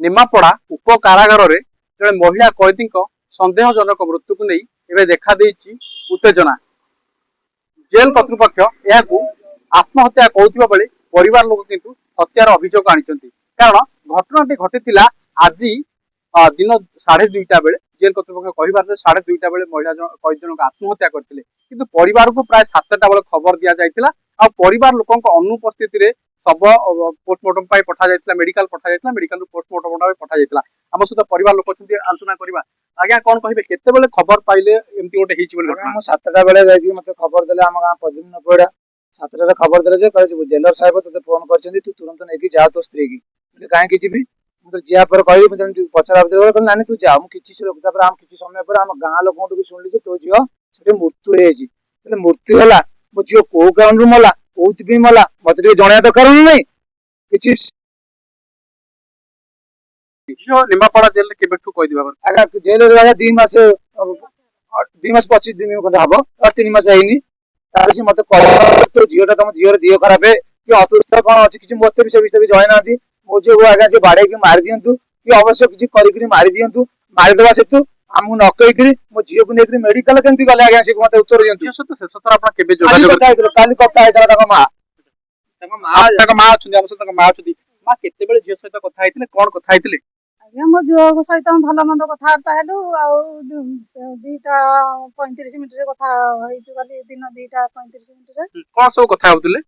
निमापड़ा उप कारागार रे जड़े महिला कैदी सन्देहजनक मृत्यु को नहीं एवं देखा देछि उत्तेजना। जेल कर्तृपक्ष यह आत्महत्या कहथिबा बेले परिवार लोक किंतु हत्यार अभियोग आनिचंती। कारण घटनाटी घटिथिला आज दिन 2:30 बेले जेल कर्तृपक्ष कहिबार 2:30 बेले महिला कैदी जनक आत्महत्या करथिले किंतु परिवार को प्राय 7टा बेले खबर दिया जायतिला आ परिवार लोकक अनुपस्थिति रे सब पोस्टमार्टम पाई पठा जायतिला मेडिकल पठा जायतिला मेडिकल रो पोस्टमार्टम पठा जायतिला। हम सहित परिवार लोक अछंती आलोचना करबा। आज्ञा कोन कहिबे केते बेले खबर पाइले एमती गोटे हिच बोली हम 7टा बेले जाई मते खबर देले हम गां पजिन पड़ा 7टा रे खबर देले जे कहे जेलर साहेब तते फोन करछंती तू तुरंत नेकी जा तो स्त्री की बोले काहे की जिबी मुझे जिया पर कहली मुझे पचरा बोले नानी तू जा मु किछि से लोक हम किछि समय पर हम गां लोक सुनली जे तो जियो सेठी मृत्यु हे जी बोले मृत्यु होला मो जियो को काउंट रू मला कोउत भी मला मते टे जणया दरकार नै किछि जो निमापड़ा जेल के बेठू कहि दिबा आगा जेल रे आगा 2 मास 25 दिन को हबो और 3 मास आइनी तार से मते कह तो जियोटा तुम जियोर दियो खराबे कि अतुष्ट कोन अछि किछि मते भी से विषय भी जय नादी मो जो वो आगा से बाडे के मार दियंतु कि अवश्य किछि करि करि मार दियंतु मार देबा सेतु हमहु न कहि करि मो जियो को नेकरि मेडिकल केंति गले आगा से मते उत्तर दियंतु सत से सतर आपन केबे जोगाजोग काली कथा आइतला तक मां अछुंदी हम सहित मां अछुंदी मां केते बेले जियो सहित कथा आइतले कोन कथा आइतले आज्ञा मो झील सहित भल मंद कथबार्ता हेलु आउ 2:35 मिनिट रे कथा होइछु काली दिन 2:35 मिनिट रे कोन सब कथा होतले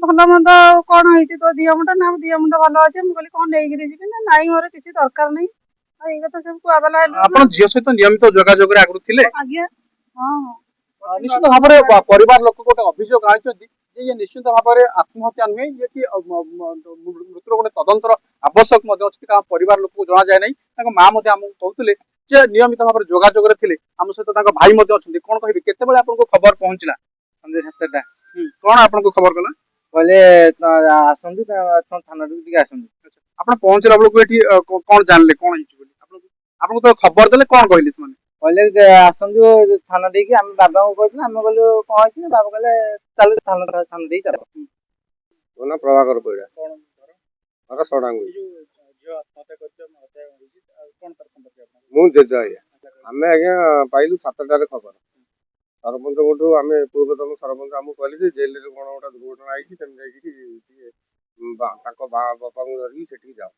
भल मंद कोन होइछि तो दिया मुंडा ना दिया मुंडा भल अछि हम कहली कोन नै गिरि जिबि ना नाई मोर किछि दरकार नै एई कथा सब कुआबला हेलु आपण जियो सहित नियमित जोगाजोग रे आगु थिले आज्ञा हां निश्चित भाबरे परिवार लोक गोटे अभियोग आनिचंती जे ये निश्चित भाबरे आत्महत्या नुहे ये कि मृत्यु गोटे तदंतर आवश्यक मध्य अछि का परिवार लोक को जणा जाय नै ताको मां मध्य हम कहउतले जे नियमित भाबरे जोगाजोग रे थिले हम सहित ताको भाई मध्य अछंती कोन कहिबे केते बेले आपन को खबर पहुंचला संजय 7टा कोन आपन को खबर कला कहले आसंदी थाना टिके आसंदी आपन पहुंचला बेले को एठी कोन जानले कोन हिच बोली आपन को तो खबर देले कोन कहिली माने कहले आसंदी थाना देकी हम बाबा को कहथिला हम कहले कोन हिच बाबा कहले चल थाना देई चल ओना प्रभाकर पइडा अरे सडांगु जो आत्महत्या करछ आत्महत्या होई कोन तर संपर्क आपन मु जेजाय हमें आज्ञा पाइलु 7टा रे खबर सरपंच गोठू आमे पूर्वतम सरपंच हमु कहली जे जेल रे कोन गोटा दुर्घटना आइछि तम जाई कि ताको बापा को धरि सेठी जाओ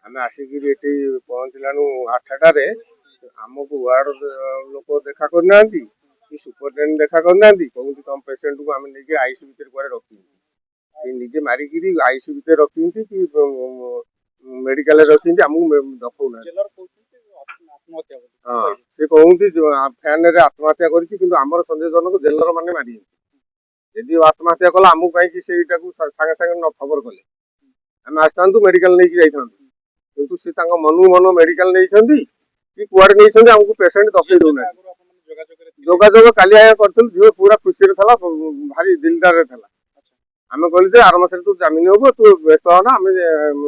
हमें आसिक एठी पहुंचलानु 8टा रे हमको वार्ड लोक देखा करनांती कि सुपरटेंडेंट देखा करनांती कहउती तुम पेशेंट को हम लेके आईसीयू भीतर कोरे रखी से निजे मारी गिरी आईसीयू भीतर रखी कि मेडिकल रे रखी हमको दखौ ना जेलर कहउती आत्महत्या हां से कहउती फैन रे आत्महत्या करछि किंतु हमर संजय जन को जेलर माने मारी यदि आत्महत्या कला हमको काई कि सेटा को संगे संगे न खबर कले हम आस्तांतु मेडिकल नै कि जाइथांतु किंतु से तांग मनु मेडिकल नै छंदी कि कुआड़ नै छंदी हमको पेशेंट दखै दोना जोगाजोग काली आया करथल जो पूरा खुशी रे थला भारी दिलदार रे थला हमें कहली जे आर मास रे तू जामिन होबो तू व्यस्त हो ना हमें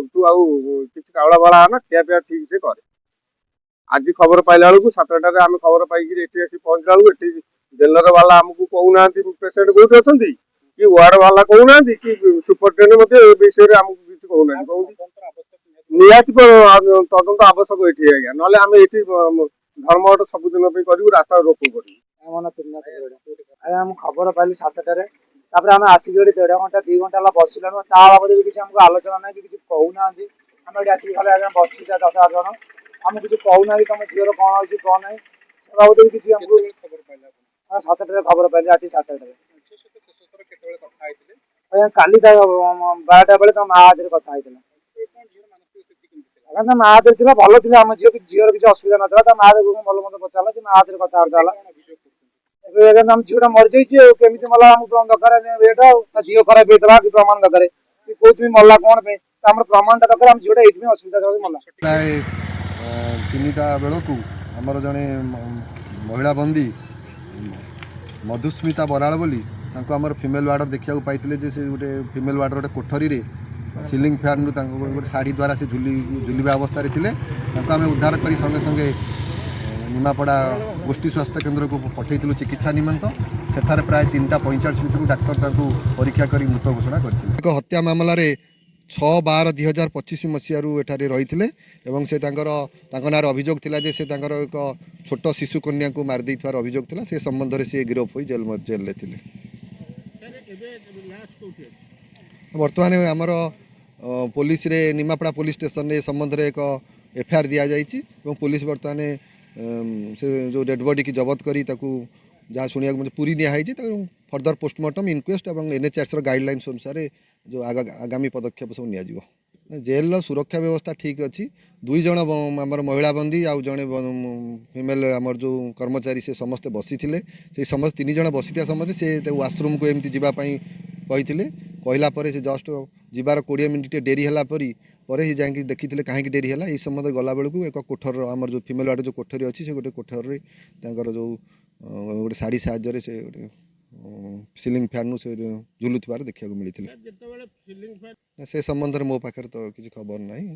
तू आउ किछ कावला बाला ना क्या पे ठीक से करे आज खबर पाइला बेलू 7टा रे हम खबर पाई कि एठी आसी पहुंचला बेलू एठी जेलर वाला हमको कहू ना पेशेंट कोठी अछंती कि वार्ड वाला कहू ना कि सुपरटेंडेंट मते विषय रे हमको किछ कहू ना कहू नियाति तदंत आवश्यक एठी आज्ञा नले हम एठी धर्मट सब दिन पे करू रास्ता रोको करू हमन तिरनाथ अरे हम खबर पाइली 7टा रे तापर हम आसी गडी 1.5 घंटा 2 घंटा ला बसिलानो ता बाबद भी किछ हमको आलोचना नै कि किछ कहू ना दी हम एडी आसी खाली आगे बसि जा 10 जण हम किछ कहू ना कि तुम जियर कोन अछि कोन नै से बाबद भी किछ हमको खबर पाइला 7टा रे खबर पाइली आटी 7टा रे केते बेले कथा आइतले अया काली 12टा बेले तुम आज रे कथा आइतला अगर मां आदर थिला भलो थिला हम जियर किछ असुविधा नथला त मां आदर को भलो मत पचाला से मां आदर कथा आरदाला एबे अगर हम जियोटा मर जाई छी केमिति मला हम प्रमाण दरकार बेटा त जियो खराब हेतबा कि प्रमाण दरकार कि कोत भी मल्ला कोन पे त हमर प्रमाण दरकार हम जियोटा एतमे असुविधा जल्दी मल्ला प्राय 3टा बेलकू हमर जने महिला बंदी मधुस्मिता बराल बोली तांको हमर फीमेल वार्डर देखिया पाइतिले जे से गोटे फीमेल वार्डर गोटे कोठरी रे सिलिंग फैन गोटे शाढ़ी द्वारा से झुलिबा अवस्था आम उद्धार कर संगे संगे निमापड़ा गोष्ठी स्वास्थ्य केन्द्र को पठेलु चिकित्सा निमंत सेठारे प्राय 3:45 डाक्तर परीक्षा कर मृत घोषणा कर हत्या मामलें 6/12/2025 ମସିହାରୁ ଏଠାରେ ରହିଥିଲେ ଏବଂ ସେ ତାଙ୍କ ନାଁରେ ଅଭିଯୋଗ ଥିଲା ଯେ ସେ ତାଙ୍କର ଏକ ଛୋଟ ଶିଶୁ କନ୍ୟାକୁ ମାରିଦେଇଥିବାର ଅଭିଯୋଗ ଥିଲା। ସେ ସମ୍ବନ୍ଧରେ ସେ ଗିରଫ ହୋଇ ଜେଲରେ ଥିଲେ। ବର୍ତ୍ତମାନ ଆମର ପୋଲିସରେ ନିମାପଡ଼ା ପୋଲିସ ଷ୍ଟେସନରେ ଏ ସମ୍ବନ୍ଧରେ ଏକ ଏଫଆଇଆର ଦିଆଯାଇଛି ଏବଂ ପୋଲିସ ବର୍ତ୍ତମାନ ସେ ଯେଉଁ ଡେଡ୍ ବଡି କି ଜବତ କରି ତାକୁ ଯାହା ଶୁଣିବାକୁ ମୋତେ ପୁରୀ ନିଆହେଇଛି ତାକୁ ଫର୍ଦର ପୋଷ୍ଟମର୍ଟମ ଇନକ୍ୱେଷ୍ଟ ଏବଂ NHRCର ଗାଇଡ଼ଲାଇନ୍ସ ଅନୁସାରେ ଯେଉଁ ଆଗାମୀ ପଦକ୍ଷେପ ସବୁ ନିଆଯିବ। ଜେଲର ସୁରକ୍ଷା ବ୍ୟବସ୍ଥା ଠିକ୍ ଅଛି। 2 ଜଣ ଆମର ମହିଳା ବନ୍ଦୀ ଆଉ ଜଣେ ଫିମେଲ ଆମର ଯେଉଁ କର୍ମଚାରୀ ସେ ସମସ୍ତେ ବସିଥିଲେ। ସେଇ ସମସ୍ତେ 3 ଜଣ ବସିଥିବା ସମୟରେ ସେ ୱାସରୁମ୍କୁ ଏମିତି ଯିବା ପାଇଁ କହିଲା ପରେ ସେ ଜଷ୍ଟ ଯିବାର 20 ମିନିଟ୍ ଡେରି ହେଲା ପରେ ସେ ଯାଇକି ଦେଖିଥିଲେ କାହିଁକି ଡେରି ହେଲା। ଏହି ସମ୍ବନ୍ଧରେ ଗଲାବେଳକୁ ଏକ କୋଠରର ଆମର ଯେଉଁ ଫିମେଲ ୱାର୍ଡର ଯେଉଁ କୋଠରୀ ଅଛି ସେ ଗୋଟେ କୋଠରୀରେ ତାଙ୍କର ଯେଉଁ ଗୋଟେ ଶାଢ଼ୀ ସାହାଯ୍ୟରେ ସେ ଗୋଟେ ସିଲିଂ ଫ୍ୟାନ୍ରୁ ସେ ଝୁଲୁଥିବାର ଦେଖିବାକୁ ମିଳିଥିଲା। ସେ ସମ୍ବନ୍ଧରେ ମୋ ପାଖରେ ତ କିଛି ଖବର ନାହିଁ।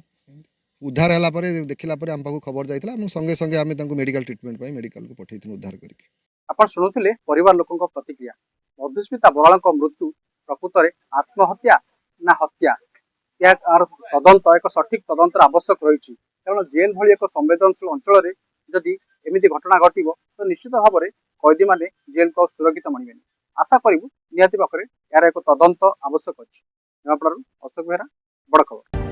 ଉଦ୍ଧାର ହେଲା ପରେ ଦେଖିଲା ପରେ ଆମ ପାଖକୁ ଖବର ଯାଇଥିଲା ଏବଂ ସଙ୍ଗେ ସଙ୍ଗେ ଆମେ ତାଙ୍କୁ ମେଡ଼ିକାଲ ଟ୍ରିଟମେଣ୍ଟ ପାଇଁ ମେଡ଼ିକାଲକୁ ପଠାଇଥିଲୁ ଉଦ୍ଧାର କରିକି। ଆପଣ ଶୁଣୁଥିଲେ ପରିବାର ଲୋକଙ୍କ ପ୍ରତିକ୍ରିୟା। ମଧୁସ୍ମିତା ବରାଳଙ୍କ ମୃତ୍ୟୁ ପ୍ରକୃତରେ ଆତ୍ମହତ୍ୟା ନା ହତ୍ୟା, ଏହାର ତଦନ୍ତ ଏକ ସଠିକ ତଦନ୍ତର ଆବଶ୍ୟକ ରହିଛି। କାରଣ ଜେଲ୍ ଭଳି ଏକ ସମ୍ବେଦନଶୀଳ ଅଞ୍ଚଳରେ ଯଦି ଏମିତି ଘଟଣା ଘଟିବ ତ ନିଶ୍ଚିତ ଭାବରେ କଏଦୀମାନେ ଜେଲ୍କୁ ଆଉ ସୁରକ୍ଷିତ ମାନିବେନି। ଆଶା କରିବୁ ନିହାତି ପାଖରେ ଏହାର ଏକ ତଦନ୍ତ ଆବଶ୍ୟକ ଅଛି। ନିମାପଡ଼ାରୁ ଅଶୋକ ବେହେରା, ବଡ଼ ଖବର।